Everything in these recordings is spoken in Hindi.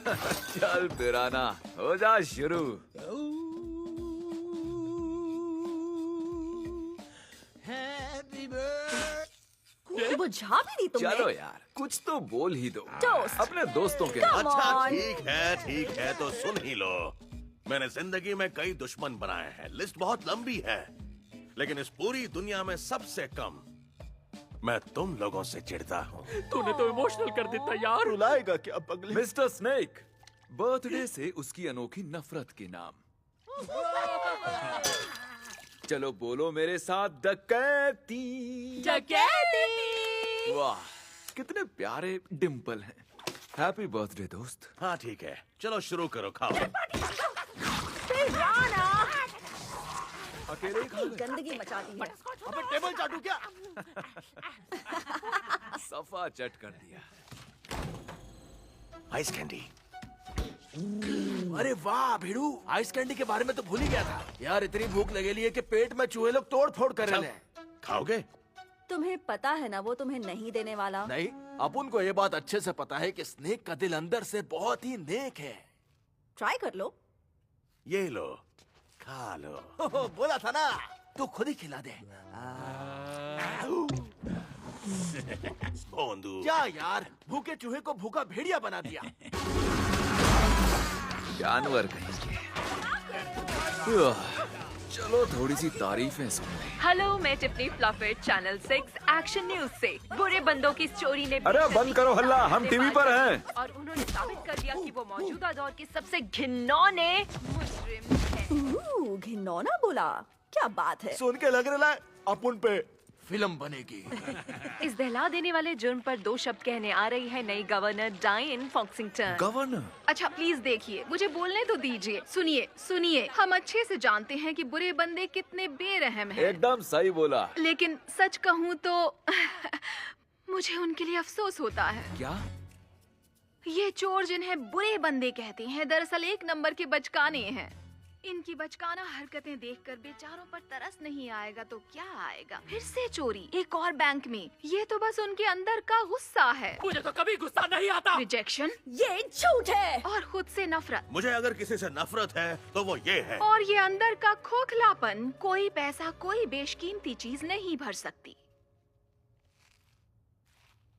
चल पिराना, हो जा शुरू। बुझा भी दी तुमने। चलो यार, कुछ तो बोल ही दो टोस्ट। अपने दोस्तों के Come नाम। अच्छा on. ठीक है तो सुन ही लो। मैंने जिंदगी में कई दुश्मन बनाए हैं, लिस्ट बहुत लंबी है, लेकिन इस पूरी दुनिया में सबसे कम मैं तुम लोगों से चिढ़ता हूँ। तूने तो इमोशनल कर देता यार। रुलाएगा क्या पगले? मिस्टर स्नेक, बर्थडे से उसकी अनोखी नफरत के नाम। चलो बोलो मेरे साथ, डकैती। डकैती। वाह, कितने प्यारे डिम्पल हैं। हैप्पी बर्थडे दोस्त। हाँ ठीक है, चलो शुरू करो, खाओ। पिराना। अकेले ही खा गए? गंदगी मचा दी है। अबे टेबल चाटू क्या? सफा चट कर दिया। Ice candy. अरे वाह भिड़ू, आइस कैंडी के बारे में तो भूल ही गया था यार। इतनी भूख लगेली है कि पेट में चूहे लोग तोड़ फोड़ कर रहे हैं। खाओगे? तुम्हें पता है ना वो तुम्हें नहीं देने वाला। नहीं, अपन को ये बात अच्छे से पता है कि स्नेक का दिल अंदर से बहुत ही नेक है। ट्राई कर लो। ये लो, खा लो। बोला था ना, तू खुद ही खिला दे। भोंदू। क्या यार, भूखे चूहे को भूखा भेड़िया बना दिया। जानवर कहेंगे। चलो थोड़ी सी तारीफें सुन लें। हेलो, मैं टिप्पणी फ्लफेट चैनल 6 एक्शन न्यूज से। बुरे बंदों की चोरी ने अरे बंद करो हल्ला, हम टीवी पर हैं। और उन्होंने साबित कर दिया कि वो मौजूदा दौर के सबसे घिनौने मुजरिम हैं। घिनौना बोला, क्या बात है। सुन के लग रहा है अपन पे फिल्म बनेगी। इस दहला देने वाले जुर्म पर 2 शब्द कहने आ रही है नई गवर्नर डायन फॉक्सिंगटन। गवर्नर? अच्छा प्लीज देखिए, मुझे बोलने तो दीजिए। सुनिए, हम अच्छे से जानते हैं कि बुरे बंदे कितने बेरहम हैं। एकदम सही बोला। लेकिन सच कहूँ तो मुझे उनके लिए अफसोस होता है। क्या? ये चोर जिन्हें बुरे बंदे कहते हैं दरअसल 1 नंबर के बचकाने हैं। इनकी बचकाना हरकतें देखकर बेचारों पर तरस नहीं आएगा तो क्या आएगा। फिर से चोरी, एक और बैंक में। ये तो बस उनके अंदर का गुस्सा है। मुझे तो कभी गुस्सा नहीं आता। रिजेक्शन ये झूठ है। और खुद से नफरत। मुझे अगर किसी से नफरत है तो वो ये है। और ये अंदर का खोखलापन कोई पैसा कोई बेशकीमती चीज नहीं भर सकती।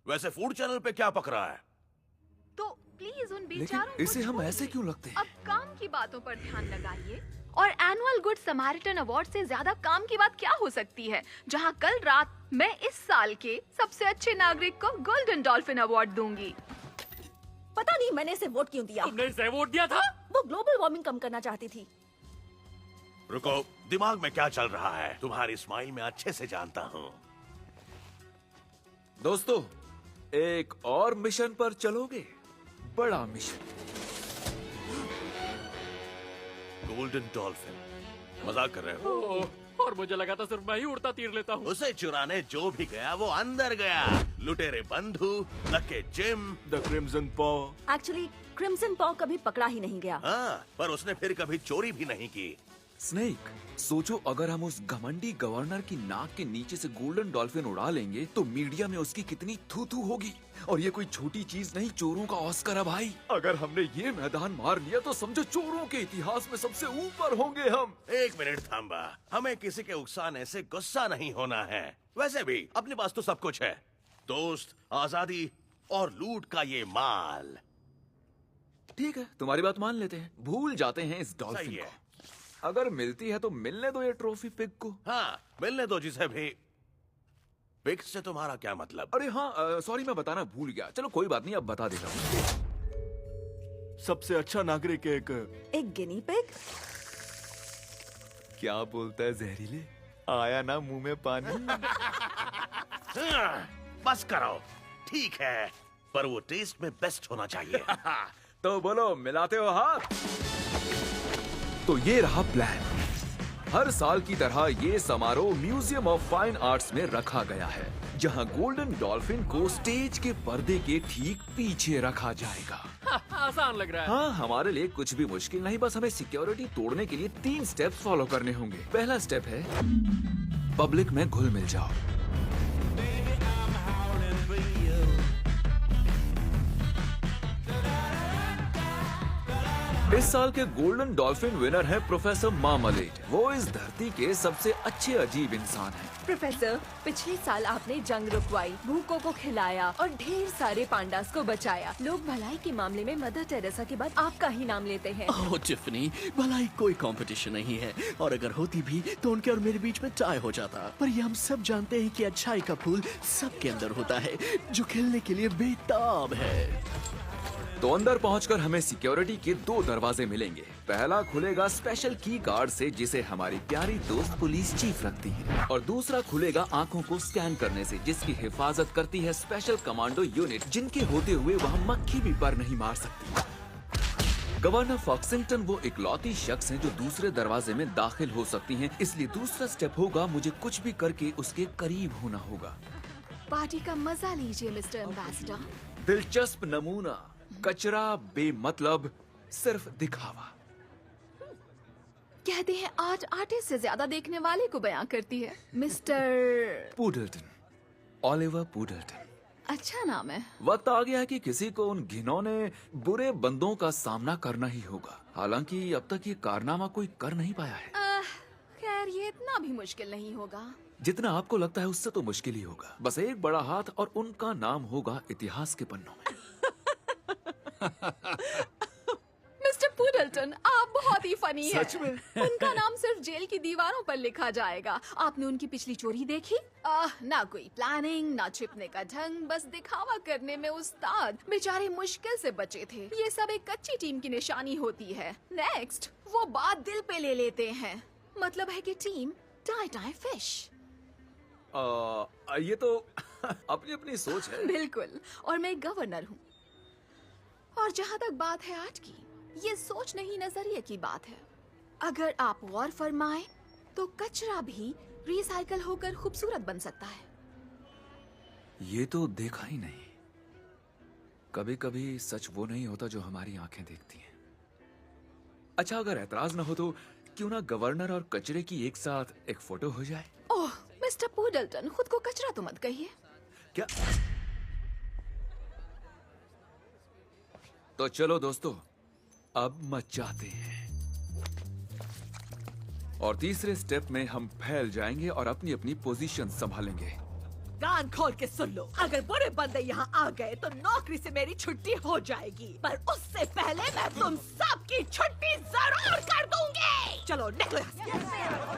वैसे फूड चैनल पे क्या पक रहा है? तो प्लीज उन लेकिन बेचारों को इसे हम छोड़िए। ऐसे क्यों लगते हैं? अब काम की बातों पर ध्यान लगाइए। और एनुअल गुड समारिटन अवार्ड से ज्यादा काम की बात क्या हो सकती है, जहां कल रात मैं इस साल के सबसे अच्छे नागरिक को गोल्डन डॉल्फिन अवार्ड दूंगी। पता नहीं मैंने इसे वोट क्यों दिया। तुमने इसे वोट दिया था? वो ग्लोबल वार्मिंग कम करना चाहती थी। रुको, दिमाग में क्या चल रहा है? तुम्हारी स्माइल में अच्छे से जानता हूँ। दोस्तों, एक और मिशन पर चलोगे? बड़ा मिशन। Golden dolphin. मजाक कर रहे हो? ओह, और मुझे लगा था सिर्फ मैं ही उड़ता तीर लेता हूँ। उसे चुराने जो भी गया वो अंदर गया। लुटेरे बंधु, लके जिम। द क्रिम्सन पॉ। एक्चुअली क्रिम्सन पॉ कभी पकड़ा ही नहीं गया। हाँ, पर उसने फिर कभी चोरी भी नहीं की। स्नेक, सोचो अगर हम उस घमंडी गवर्नर की नाक के नीचे से गोल्डन डॉल्फिन उड़ा लेंगे तो मीडिया में उसकी कितनी थू-थू होगी। और ये कोई छोटी चीज नहीं, चोरों का ऑस्कर है भाई। अगर हमने ये मैदान मार लिया तो समझो चोरों के इतिहास में सबसे ऊपर होंगे हम। 1 मिनट थांबा, हमें किसी के उकसाने से गुस्सा नहीं होना है। वैसे भी अपने पास तो सब कुछ है, दोस्त, आजादी और लूट का ये माल। ठीक है, तुम्हारी बात मान लेते हैं, भूल जाते हैं इस डॉल्फिन सही है। को। अगर मिलती है तो मिलने दो ये ट्रॉफी पिग को। हाँ, मिलने दो जिसे भी। पिग से तुम्हारा क्या मतलब? अरे हाँ, सॉरी मैं बताना भूल गया। चलो कोई बात नहीं, अब बता देता हूँ। सबसे अच्छा नागरिक एक गिनी पिग। क्या बोलता है जहरीले? आया ना मुंह में पानी। हाँ, बस करो। ठीक है, पर वो टेस्ट में बेस्ट होना चाहिए। तो बोलो, मिलाते हो हाथ? तो ये रहा प्लान। हर साल की तरह ये समारोह म्यूजियम ऑफ फाइन आर्ट्स में रखा गया है, जहां गोल्डन डॉल्फिन को स्टेज के पर्दे के ठीक पीछे रखा जाएगा। आसान लग रहा है। हाँ, हमारे लिए कुछ भी मुश्किल नहीं, बस हमें सिक्योरिटी तोड़ने के लिए 3 स्टेप्स फॉलो करने होंगे। पहला स्टेप है पब्लिक में घुल मिल जाओ। इस साल के गोल्डन डॉल्फिन विनर है प्रोफेसर मार्मलेड। वो इस धरती के सबसे अच्छे अजीब इंसान हैं। प्रोफेसर, पिछले साल आपने जंग रुकवाई, भूखों को खिलाया और ढेर सारे पांडास को बचाया। लोग भलाई के मामले में मदर टेरेसा के बाद आपका ही नाम लेते हैं। ओह टिफनी, भलाई कोई कंपटीशन नहीं है, और अगर होती भी तो उनके और मेरे बीच में टाई हो जाता। पर ये हम सब जानते हैं कि अच्छाई का फूल सबके अंदर होता है, जो खिलने के लिए बेताब है। तो अंदर पहुंचकर हमें सिक्योरिटी के 2 दरवाजे मिलेंगे। पहला खुलेगा स्पेशल की कार्ड से, जिसे हमारी प्यारी दोस्त पुलिस चीफ रखती है, और दूसरा खुलेगा आंखों को स्कैन करने से, जिसकी हिफाजत करती है स्पेशल कमांडो यूनिट, जिनके होते हुए वहाँ मक्खी भी पर नहीं मार सकती। गवर्नर फॉक्सिंगटन वो इकलौती शख्स हैं जो दूसरे दरवाजे में दाखिल हो सकती हैं, इसलिए दूसरा स्टेप होगा मुझे कुछ भी करके उसके करीब होना होगा। पार्टी का मजा लीजिए मिस्टर एम्बेसडर। दिलचस्प नमूना, कचरा बेमतलब, सिर्फ दिखावा। कहते हैं आर्ट आर्टिस्ट से ज्यादा देखने वाले को बयां करती है। Mister Puddleton, Oliver Puddleton. अच्छा नाम है। वक्त आ गया है कि किसी को उन घिनौने बुरे बंदों का सामना करना ही होगा। हालांकि अब तक ये कारनामा कोई कर नहीं पाया है। खैर ये इतना भी मुश्किल नहीं होगा। जितना आपको लगता है उससे तो मुश्किल ही होगा। बस एक बड़ा हाथ और उनका नाम होगा इतिहास के पन्नों में। मिस्टर पुडल्टन, आप बहुत ही फनी हैं। सच में? उनका नाम सिर्फ जेल की दीवारों पर लिखा जाएगा। आपने उनकी पिछली चोरी देखी? ना कोई प्लानिंग, ना छिपने का ढंग, बस दिखावा करने में उस्ताद। बेचारे मुश्किल से बचे थे। ये सब एक कच्ची टीम की निशानी होती है। नेक्स्ट, वो बात दिल पे ले लेते हैं। मतलब है कि टीम टाई टाई फिश। ये तो अपनी अपनी सोच है। बिल्कुल, और मैं गवर्नर हूँ। और जहाँ तक बात है आर्ट की, ये सोच नहीं नजरिए की बात है। अगर आप गौर फरमाएं तो कचरा भी रिसाइकल होकर खूबसूरत बन सकता है। ये तो देखा ही नहीं। कभी कभी सच वो नहीं होता जो हमारी आंखें देखती हैं। अच्छा, अगर एतराज ना हो तो क्यों ना गवर्नर और कचरे की एक साथ एक फोटो हो जाए? ओह मिस्टर पुडल्टन, खुद को कचरा तो मत कहिए। क्या? तो चलो दोस्तों, अब मचाते हैं। और तीसरे स्टेप में हम फैल जाएंगे और अपनी अपनी पोजीशन संभालेंगे। कान खोल के सुन लो, अगर बुरे बंदे यहाँ आ गए तो नौकरी से मेरी छुट्टी हो जाएगी, पर उससे पहले मैं तुम सबकी छुट्टी जरूर कर दूंगी। चलो निकलो यहाँ से।